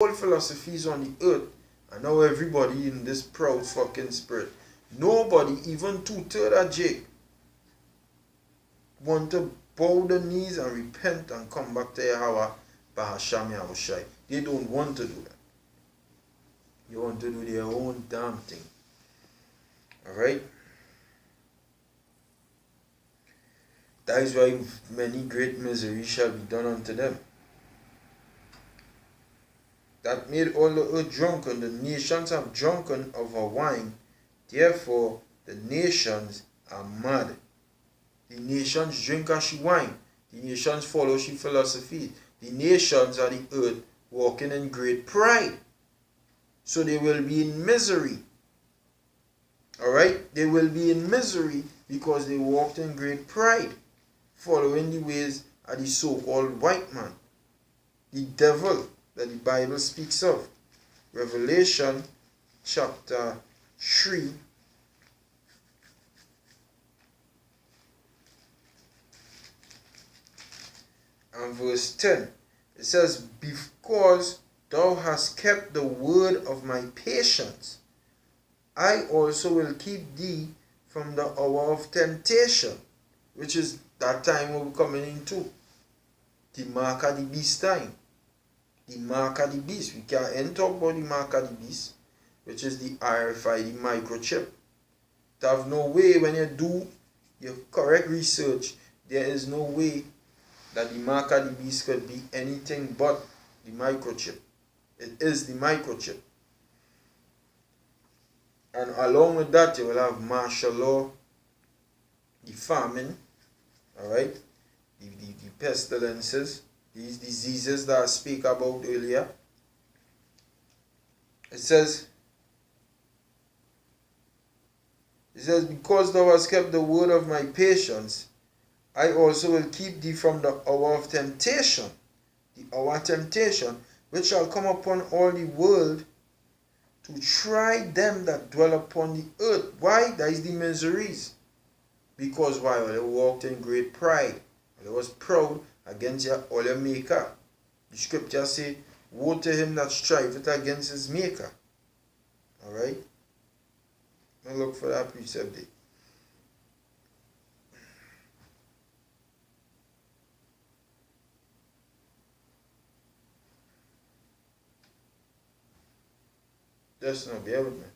whole philosophies on the earth, and now everybody in this proud fucking spirit. Nobody, even 2/3 of Jake, want to bow the knees and repent and come back to Yahweh Bahasham Yahushai. They don't want to do that. They want to do their own damn thing. Alright? That is why many great miseries shall be done unto them. That made all the earth drunken, the nations have drunken of her wine, therefore the nations are mad. The nations drink as she wine, the nations follow she philosophy, the nations are the earth walking in great pride. So they will be in misery. Alright? They will be in misery because they walked in great pride, following the ways of the so-called white man, the devil that the Bible speaks of. Revelation chapter 3 and verse 10. It says, because thou hast kept the word of my patience, I also will keep thee from the hour of temptation, which is that time we're coming into. The mark of the beast time. The mark of the beast. We can't talk about the mark of the beast, which is the RFID microchip. To have no way, when you do your correct research, there is no way that the mark of the beast could be anything but the microchip. It is the microchip. And along with that, you will have martial law, the famine, alright, the pestilences, these diseases that I speak about earlier. It says, because thou hast kept the word of my patience, I also will keep thee from the hour of temptation, the hour of temptation, which shall come upon all the world to try them that dwell upon the earth. Why? That is the miseries. Because why? Well, they walked in great pride. They was proud against all your maker. The scripture say, woe to him that striveth against his maker. Alright? Now look for that precept there. Just now, bear with me.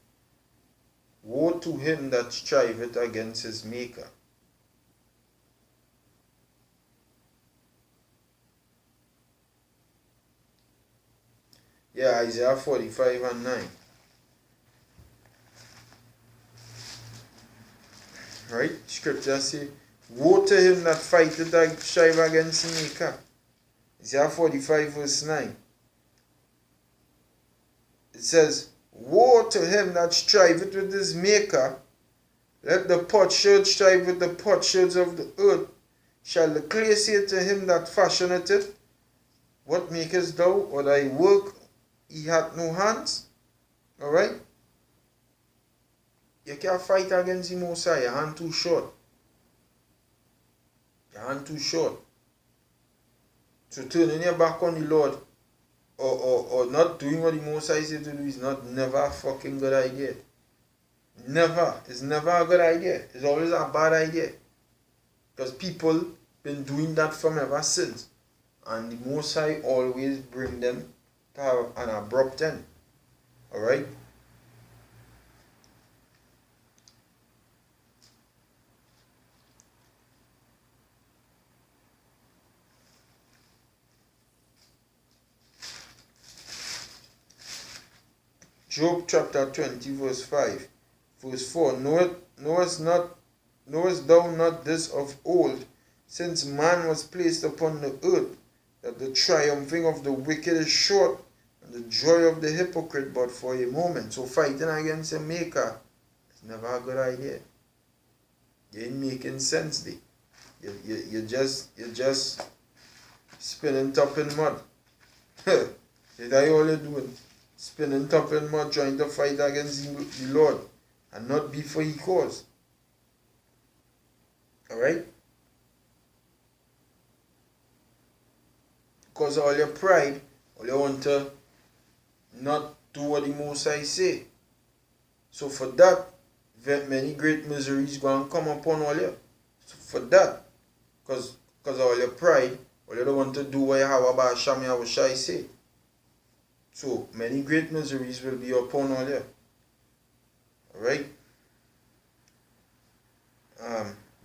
Woe to him that striveth against his maker. Yeah, Isaiah 45 and 9. Right? Scripture say, woe to him that fighteth and strive against his maker. Isaiah 45 verse 9. It says, woe to him that striveth with his maker. Let the potsherd strive with the potsherds of the earth. Shall the clay say to him that fashioneth it, what makest thou? Or thy work he hath no hands? Alright? You can't fight against the Most High. Your hand too short. Your hand too short. So turning your back on the Lord or not doing what the Most High said to do is never a fucking good idea. Never. It's never a good idea. It's always a bad idea. Because people been doing that from ever since. And the Most High always bring them to have an abrupt end. Alright? Job chapter 20 verse 5. Verse 4. Knowest thou not this of old, since man was placed upon the earth, that the triumphing of the wicked is short, and the joy of the hypocrite but for a moment. So fighting against a maker is never a good idea. You ain't making sense there. You're just spinning top in mud. Is that all you're doing? Spinning top in mud, trying to fight against the Lord and not be for his cause. Alright? Because all your pride, all you want to not do what the Most High say. So for that, many great miseries going to come upon all you. So for that, because of all your pride, all you don't want to do what Yahweh Shai say. So many great miseries will be upon all you. Alright?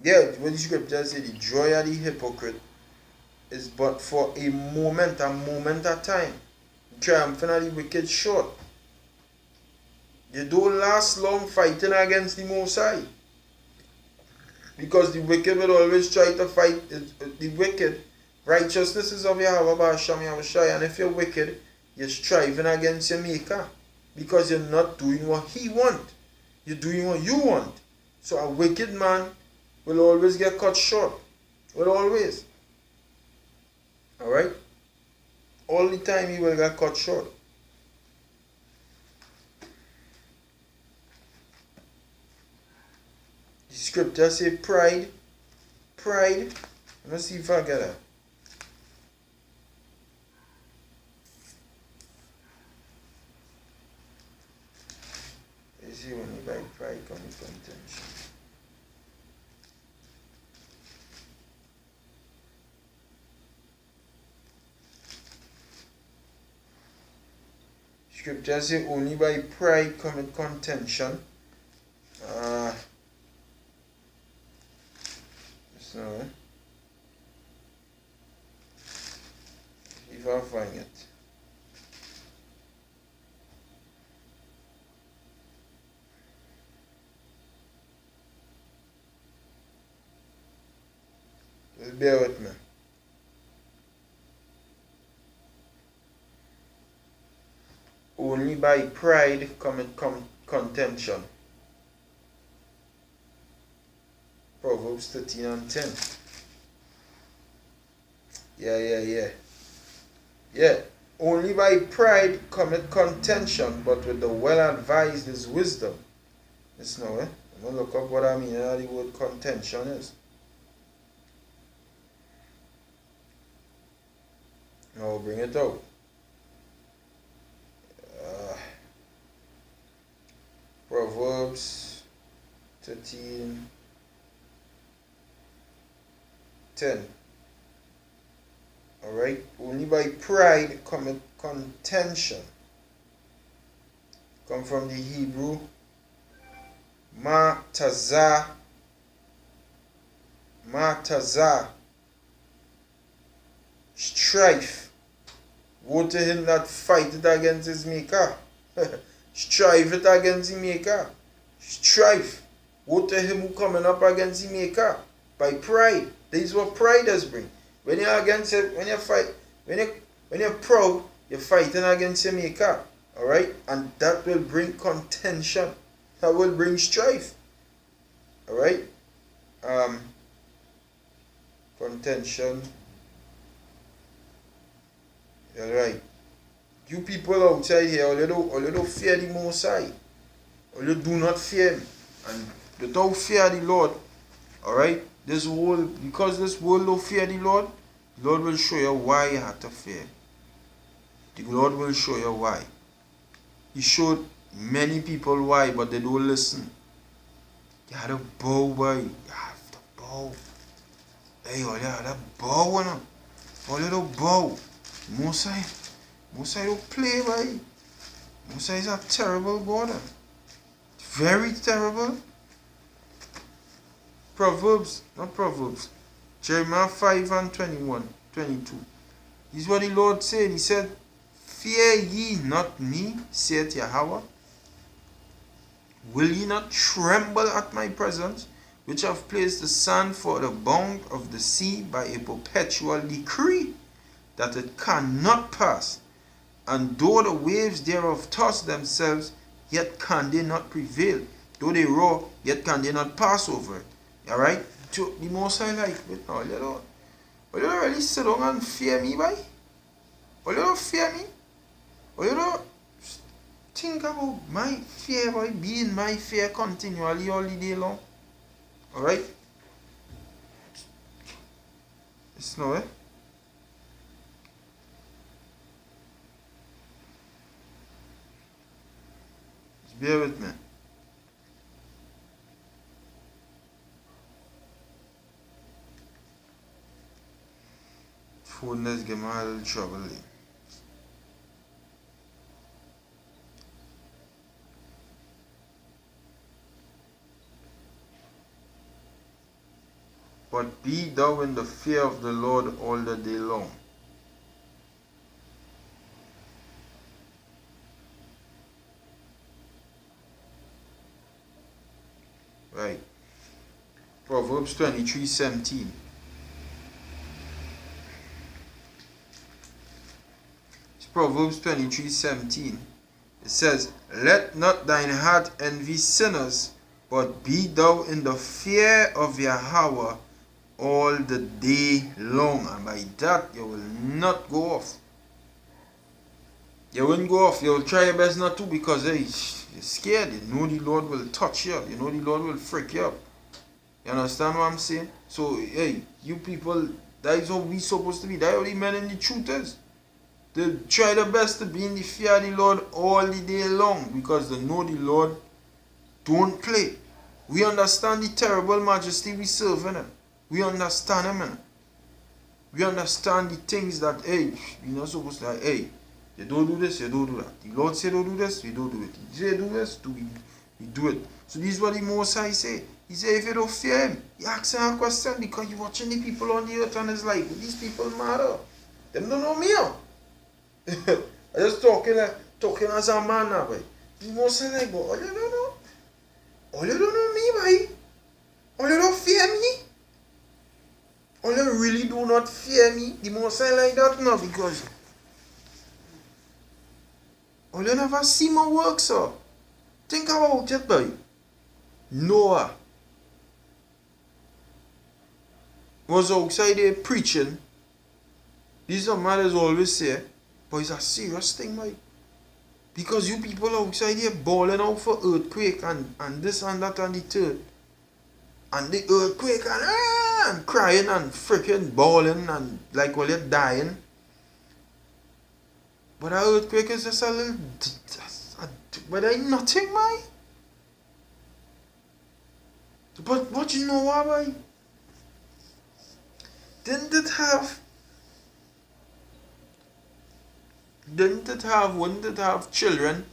Yeah, what the scripture says, the joy of the hypocrite is but for a moment at time. Triumphing of the wicked short. You don't last long fighting against the Most High. Because the wicked will always try to fight the wicked. Righteousness is of Yahweh Hashem Yahushai. And if you're wicked, you're striving against your maker. Because you're not doing what he wants. You're doing what you want. So a wicked man will always get cut short. Will always. Alright? All the time he will get cut short. The scripture say pride. Let me see if I get that. You see when you buy pride come with contention. Scripture say only by pride cometh contention. So if I find it. Just bear with me. Only by pride cometh contention. Proverbs 13 and 10. Yeah. Only by pride cometh contention, but with the well advised is wisdom. Listen now, I'm going to look up what I mean how the word contention is. Now I'll bring it out. Proverbs 13 10. Alright? Only by pride cometh contention. Come from the Hebrew Matazah. Strife. Woe to him that fighteth against his maker. Striveth against the maker. Strife. Woe to him who coming up against the maker. By pride. This is what pride does bring. When you're against it, when you fight, when you're proud, you're fighting against your maker. Alright? And that will bring contention. That will bring strife. Alright? Contention. Alright. You people outside here, all you don't fear the Most High. All you do not fear him. And without fear the Lord, alright? Because this world don't fear the Lord will show you why you have to fear. The Lord will show you why. He showed many people why, but they don't listen. You have to bow, boy. You have to bow. Hey, all you have to bow, man. All you don't bow. Most High don't play, boy. Most High is a terrible God. Very terrible. Jeremiah 5 and 21, 22. This is what the Lord said. He said, fear ye not me, saith Yahweh. Will ye not tremble at my presence, which have placed the sand for the bound of the sea by a perpetual decree, that it cannot pass? And though the waves thereof toss themselves, yet can they not prevail. Though they roar, yet can they not pass over it. Alright? To the Most High like it now. You don't really sit down and fear me, boy? Or you don't fear me? Or you don't think about my fear, boy? Being my fear continually all the day long. Alright? It's no, Just bear with me. Phone let's give me a little trouble. But be thou in the fear of the Lord all the day long. Right. Proverbs 23:17. It's Proverbs 23:17. It says, let not thine heart envy sinners, but be thou in the fear of Yahweh all the day long. And by that you will not go off. You won't go off. You will try your best not to, because hey, you're scared. You know the Lord will touch you. You know the Lord will freak you up. You understand what I'm saying? So hey, you people, that is how we supposed to be. That is how the men in the truth is. They try their best to be in the fear of the Lord all the day long, because they know the Lord don't play. We understand the terrible majesty we serve in him. We understand him, man. We understand the things that, hey, you're not supposed to, hey, you don't do this, you don't do that. The Lord said don't do this, we don't do it. He said do this, we do it. So this is what the Most High say. He said if you don't fear him, you ask him a question, because you're watching the people on the earth and it's like, these people matter. They don't know me. I just talking as a man now, boy. The Most High like, but all you don't know. All you don't know me, boy. All you don't fear me. All you really do not fear me. The Most High like that now, because all you never see my work, sir. Think about it, boy. Noah was outside there preaching. This is a man that's always say, but it's a serious thing, boy. Because you people outside here bawling out for earthquake and this and that and the third. And the earthquake and crying and freaking bawling and like while you're dying. But an earthquake is just a little, but ain't nothing, man. But you know what, boy? Wouldn't it have children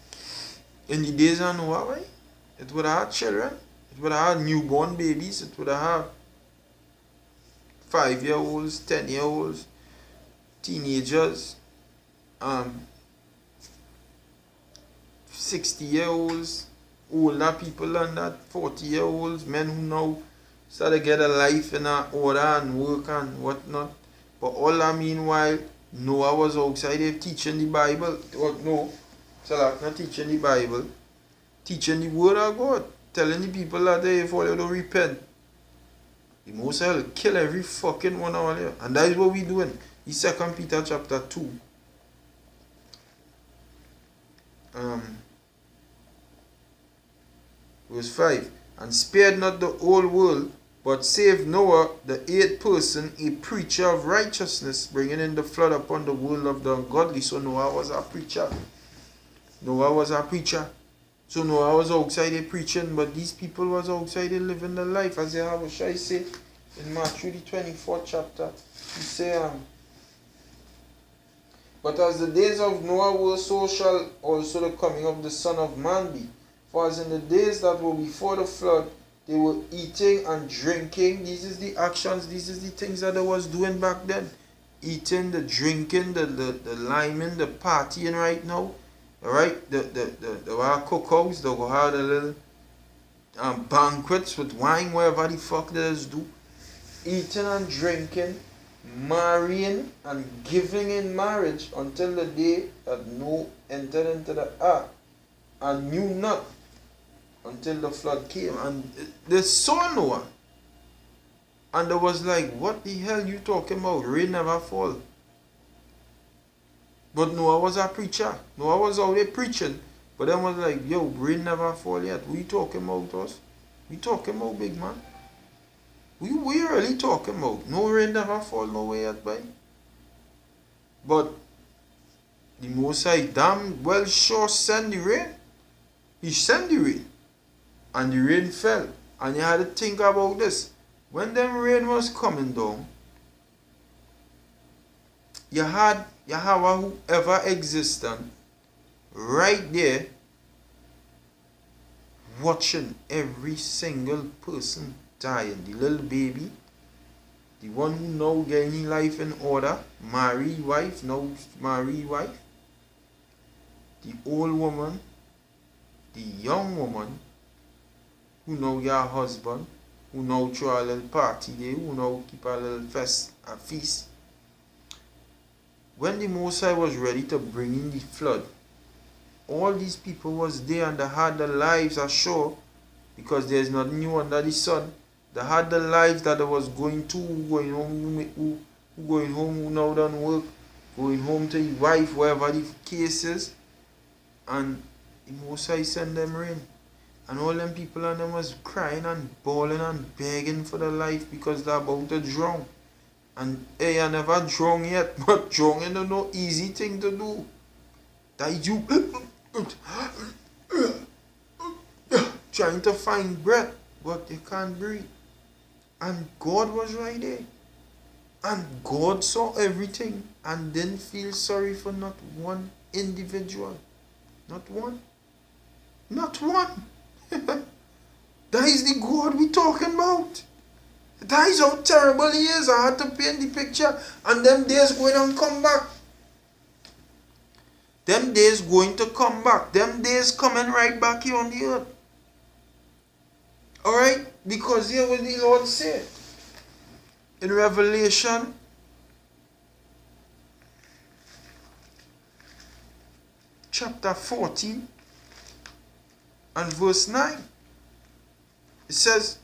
in the days of Noah, boy? It would have had children. It would have had newborn babies. It would have had 5-year-olds, 10-year-olds, teenagers, 60-year-olds, older people than that, 40-year-olds, men who now start to get a life in order and work and whatnot. But all that meanwhile, Noah was outside there teaching the Bible. No, so not teaching the Bible, teaching the word of God, telling the people that if all you don't repent, the Most High will kill every fucking one of you. And that is what we're doing. In 2 Peter chapter 2. Verse 5. And spared not the whole world, but saved Noah, the 8th person, a preacher of righteousness, bringing in the flood upon the world of the ungodly. So Noah was a preacher. Noah was a preacher. So Noah was outside there preaching, but these people was outside there living the life. As I say in Matthew the 24th chapter, he say, but as the days of Noah were, so shall also the coming of the Son of Man be. For as in the days that were before the flood, they were eating and drinking. These is the actions, these is the things that they was doing back then. Eating, the drinking, the liming, the partying right now. Alright? They were cookouts, they will have the little banquets with wine, wherever the fuck they just do. Eating and drinking, marrying and giving in marriage until the day that Noah entered into the ark and knew not until the flood came. And they saw Noah and they was like, what the hell you talking about? Rain never fall. But Noah was a preacher. Noah was out there preaching, but then was like, yo, rain never fall yet. We talking about us? We talking about, big man? We really talking about? No rain never fall nowhere yet, boy. But the Most High damn well sure send the rain. He sent the rain. And the rain fell. And you had to think about this. When them rain was coming down, you have whoever existent right there watching every single person dying. The little baby, the one who now getting life in order, married wife, the old woman, the young woman, who know your husband, who know throw a little party there, who know keep a little feast. When the Most High was ready to bring in the flood, all these people was there and they had their lives ashore, because there's nothing new under the sun. They had the lives that they was going to, going home, who now done work, going home to his wife, wherever the case is, and the Most High send them rain. And all them people and them was crying and bawling and begging for their life because they're about to drown. And hey, I never drown yet, but drowning is no easy thing to do. That you trying to find breath, but you can't breathe. And God was right there. And God saw everything and didn't feel sorry for not one individual. Not one. Not one. That is the God we talking about. That is how terrible he is. I had to paint the picture. And them days going and come back. Them days going to come back. Them days coming right back here on the earth. Alright? Because here what the Lord said. In Revelation chapter 14 and verse 9. It says,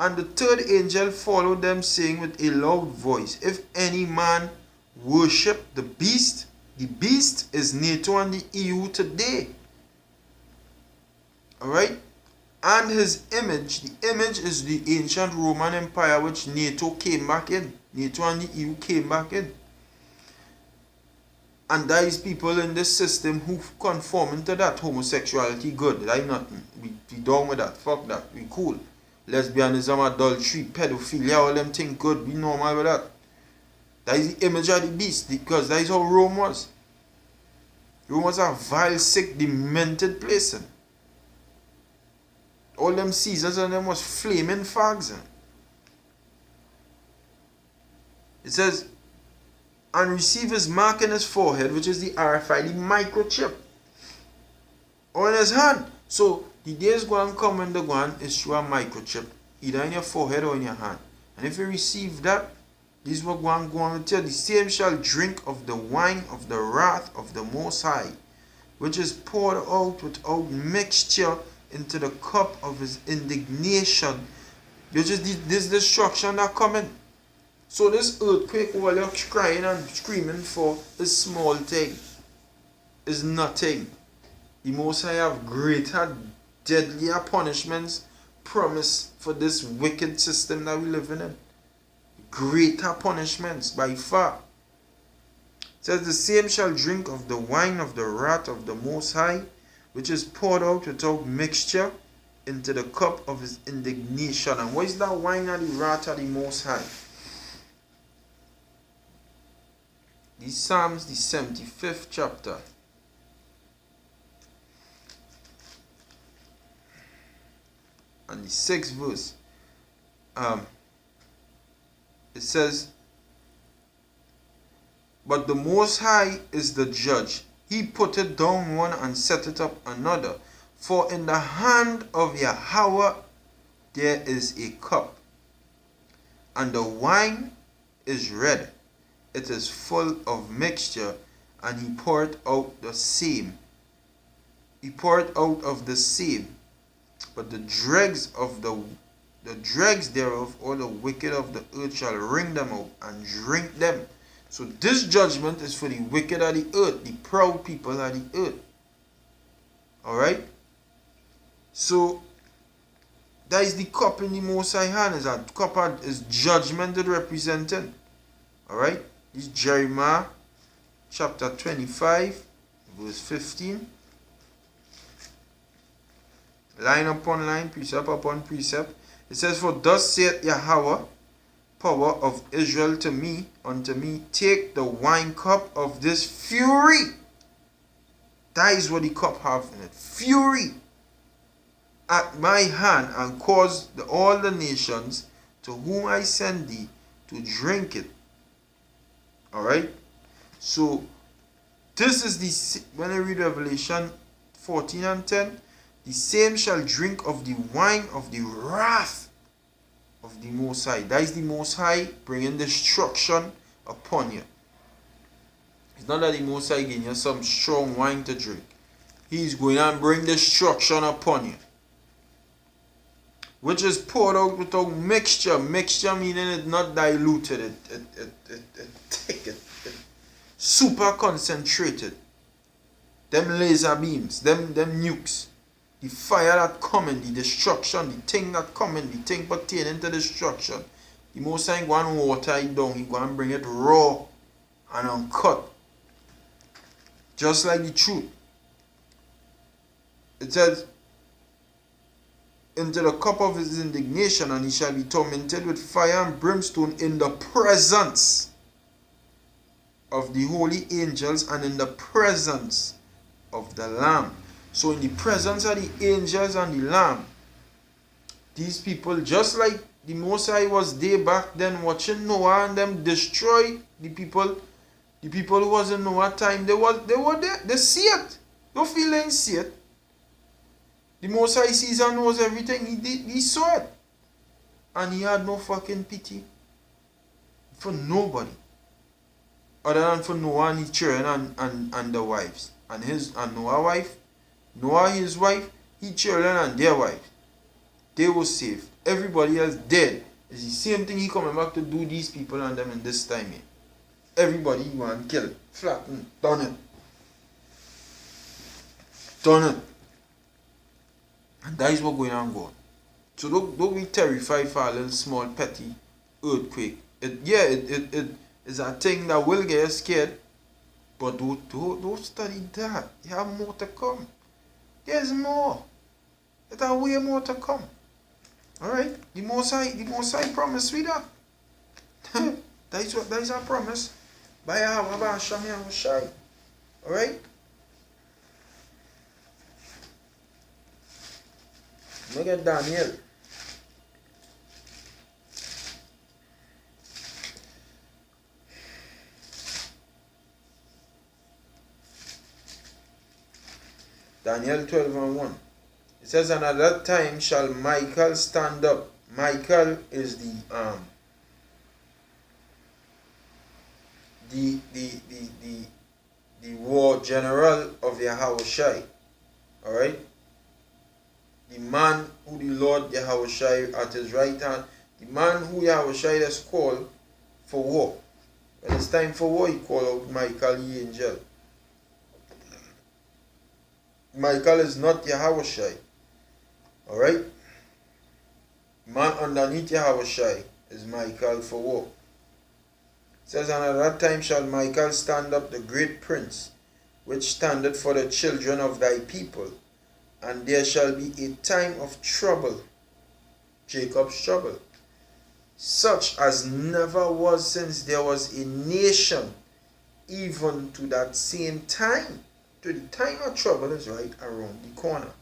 and the third angel followed them, saying with a loud voice, if any man worship the beast is NATO and the EU today. Alright? And his image, the image is the ancient Roman Empire which NATO came back in. NATO and the EU came back in. And there is people in this system who conforming to that. Homosexuality good. That ain't nothing. We done with that. Fuck that. We cool. Lesbianism, adultery, pedophilia, all them things good. Be normal with that. That is the image of the beast. Because that is how Rome was. Rome was a vile, sick, demented place. All them Caesars and them was flaming fags. It says, and receive his mark in his forehead, which is the RFID microchip, or in his hand. So the days go and come when the go is through a microchip, either in your forehead or in your hand. And if you receive that, this is what go on to tell. The same shall drink of the wine of the wrath of the Most High, which is poured out without mixture into the cup of his indignation. Which is this destruction that coming. So this earthquake, while you're crying and screaming for, is small thing. Is nothing. The Most High have greater, deadlier punishments promised for this wicked system that we live in. Greater punishments by far. It says, the same shall drink of the wine of the wrath of the Most High, which is poured out without mixture into the cup of his indignation. And what is that wine of the wrath of the Most High? The Psalms, the 75th chapter. And the 6th verse. It says, but the Most High is the judge. He putteth down one and setteth up another. For in the hand of Yahweh there is a cup, and the wine is red. It is full of mixture, and he poured out the same. He poured out of the same. But the dregs thereof, or the wicked of the earth, shall wring them out and drink them. So this judgment is for the wicked of the earth, the proud people of the earth. Alright? So that is the cup in the Most High hand. Is that cup is judgment it representing. Alright? This is Jeremiah chapter 25, verse 15. line upon line, precept upon precept. It says, for thus saith Yahweh, power of Israel to me, unto me, take the wine cup of this fury. That is what the cup have in it. Fury at my hand, and cause all the nations to whom I send thee to drink it. Alright? So, this is the, when I read Revelation 14 and 10, the same shall drink of the wine of the wrath of the Most High. That is the Most High bringing destruction upon you. It's not that the Most High giving you some strong wine to drink. He's going to bring destruction upon you, which is poured out without mixture. Mixture meaning it's not diluted. It super concentrated. Them laser beams, them nukes, the fire that coming, the destruction, the thing that coming, the thing pertaining to destruction. The Most High go and water it down. He go and bring it raw and uncut, just like the truth. It says, into the cup of his indignation, and he shall be tormented with fire and brimstone in the presence of the holy angels and in the presence of the Lamb. So in the presence of the angels and the Lamb, these people, just like the Most High was there back then watching Noah and them destroy the people who was in Noah time, they were there, they see it. Don't feel they didn't see it. The Most High sees and knows everything. He saw it. And he had no fucking pity for nobody, other than for Noah and his children and the wives. And Noah's wife, Noah his wife, his children and their wives. They were saved. Everybody else dead. It's the same thing he coming back to do these people and them in this time here. Everybody he want to kill. Flatten. Done it. Done it. And that is what going on, God. So don't be terrified for a little small petty earthquake. It is a thing that will get you scared. But don't study that. You have more to come. There's more. There's way more to come. Alright? The Most High promise with that. that is our promise. By our Shai. Alright? Look at Daniel. Daniel 12 and 1. It says, and at that time shall Michael stand up. Michael is the war general of Yahushai. Alright? The man who the Lord Yahushai at his right hand, the man who Yahushai has called for war. When it's time for war, he called out Michael the angel. Michael is not Yahushai. Alright? Man underneath Yahushai is Michael for war. It says, and at that time shall Michael stand up, the great prince, which standeth for the children of thy people. And there shall be a time of trouble, Jacob's trouble, such as never was since there was a nation, even to that same time. To the time of trouble is right around the corner.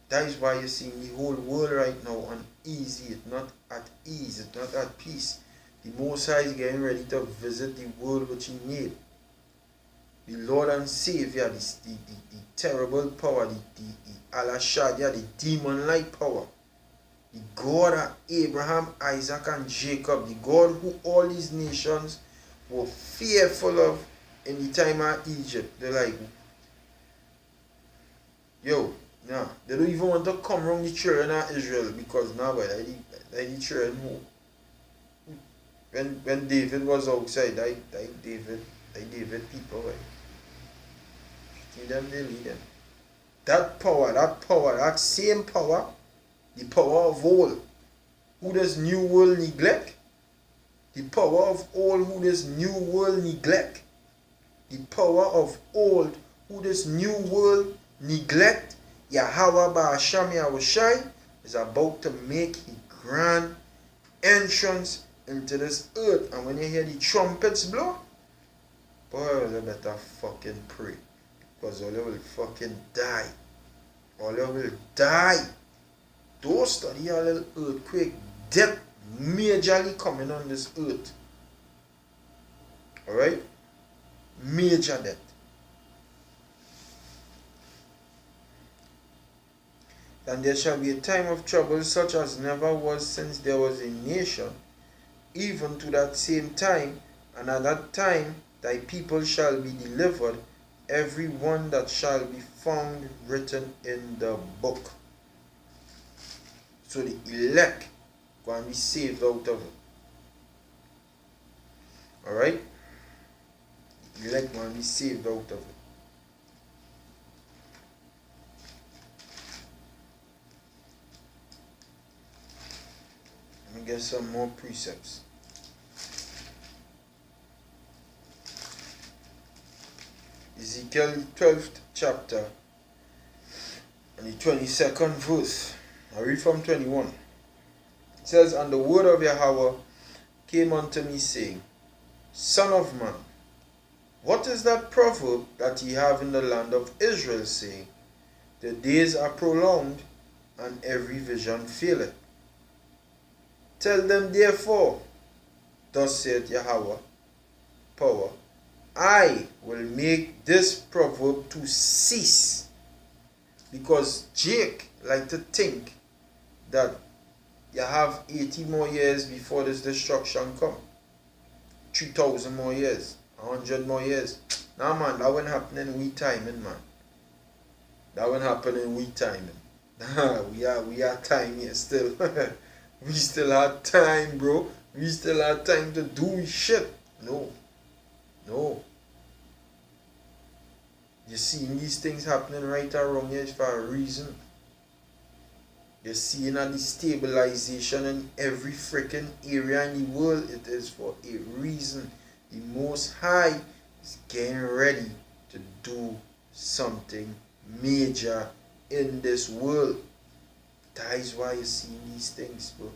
That is why you're seeing the whole world right now uneasy. It's not at ease. It's not at peace. The Most High is getting ready to visit the world which he made. The Lord and Savior, the terrible power, the Al-Shadia, the demon-like power, the God of Abraham, Isaac, and Jacob, the God who all these nations were fearful of in the time of Egypt. They're like, yo, nah, they don't even want to come around the children of Israel because now, boy, like the children who, when David was outside, like David people, right? Them, they lead them. That power, that same power, the power of old, who this new world neglect, the power of old, who this new world neglect, the power of old, who this new world neglect, Yahweh Ba'asham Yahushai is about to make a grand entrance into this earth. And when you hear the trumpets blow, boy, you better fucking pray. Because all you will fucking die. All you will die. Don't study a little earthquake. Death majorly coming on this earth. Alright? Major death. And there shall be a time of trouble such as never was since there was a nation, even to that same time, and at that time thy people shall be delivered, every one that shall be found written in the book. So the elect going to be saved out of it. Alright? The elect going to be saved out of it. Let me get some more precepts. Ezekiel 12th chapter and the 22nd verse. I read from 21. It says, and the word of Yahweh came unto me, saying, Son of man, what is that proverb that ye have in the land of Israel, saying, the days are prolonged, and every vision faileth? Tell them therefore, thus saith Yahweh, power, I will make this proverb to cease. Because Jake like to think that you have 80 more years before this destruction come. 3,000 more years. 100 more years. Nah man, that won't happen in we timing, man. That won't happen in we timing. we are time here still. We still have time, bro. We still have time to do shit. No. No. You're seeing these things happening right around here for a reason. You're seeing a destabilization in every freaking area in the world. It is for a reason. The Most High is getting ready to do something major in this world. That is why you're seeing these things, bro.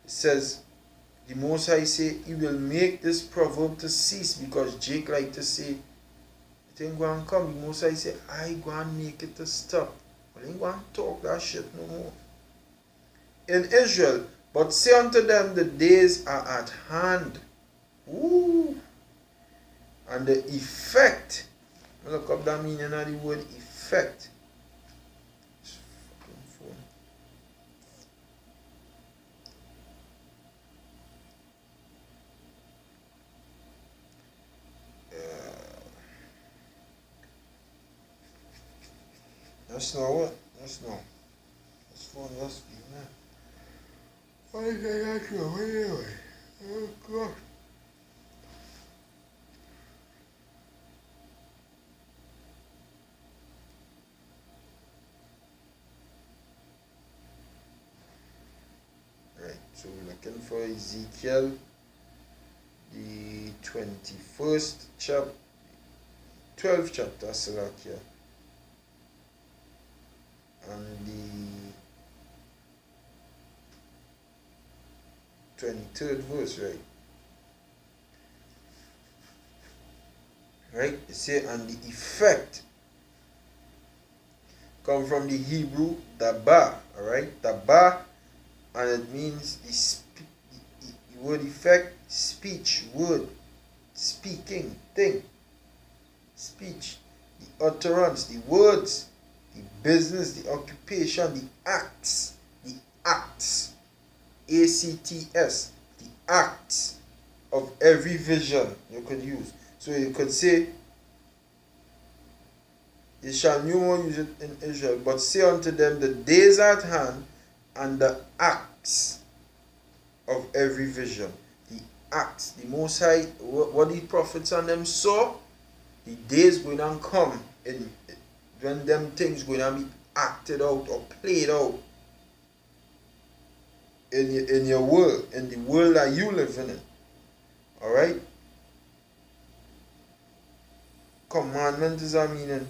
It says, the Most High say, he will make this proverb to cease, because Jake like to say, it ain't going to come. The Most High say, I going to make it to stop. But I ain't going to talk that shit no more. In Israel, but say unto them, the days are at hand. Ooh. And the effect, look up that meaning of the word effect. That's not what? That's not. That's phone must be, man. Why is that go anyway? Oh God. Right, so we're looking for Ezekiel, the 21st chapter, 12th chapter, Salakia. And the 23rd verse, right? Right? It say, and the effect come from the Hebrew daba, alright? Daba, and it means the word effect, speech, word, speaking, thing, speech, the utterance, the words, the business, the occupation, the acts, ACTS, the acts of every vision you could use. So you could say, you shall no more use it in Israel, but say unto them, the days are at hand, and the acts of every vision. The acts, the Most High, what the prophets and them saw, the days going to come in when them things going to be acted out or played out in your world, in the world that you live in. Alright? Commandment is a meaning.